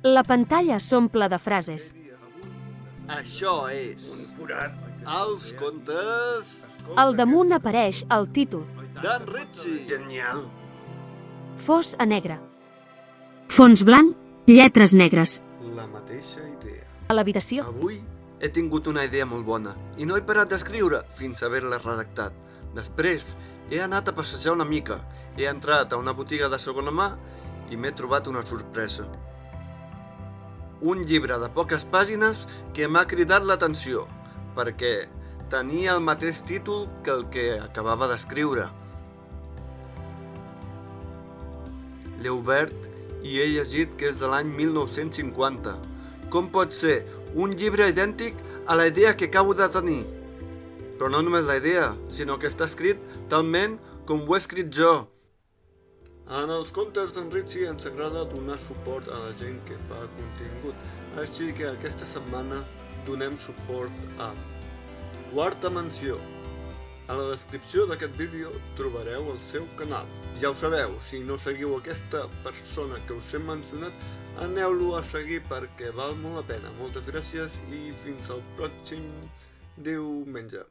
La pantalla s'omple de frases. Això és Els contes Al damunt apareix el títol. d'en Ritchie. Genial. Fos a negre. Fons blanc, lletres negres. La mateixa idea. A l'habitació. Avui he tingut una idea molt bona i no he parat d'escriure fins a haver-la redactat. Després he anat a passejar una mica, he entrat a una botiga de segona mà i m'he trobat una sorpresa. Un llibre de poques pàgines que m'ha cridat l'atenció, perquè tenia el mateix títol que el que acabava d'escriure. L'he obert i he llegit que és de l'any 1950. Com pot ser un llibre idèntic a la idea que acabo de tenir? Però no només la idea, sinó que està escrit talment com ho he escrit jo. En els contes d'en Ritchie ens agrada donar suport a la gent que fa contingut, així que aquesta setmana donem suport a Quarta Mansió. A la descripció d'aquest vídeo trobareu el seu canal. Ja ho sabeu, si no seguiu aquesta persona que us he mencionat, aneu-lo a seguir perquè val molt la pena. Moltes gràcies i fins al pròxim diumenge.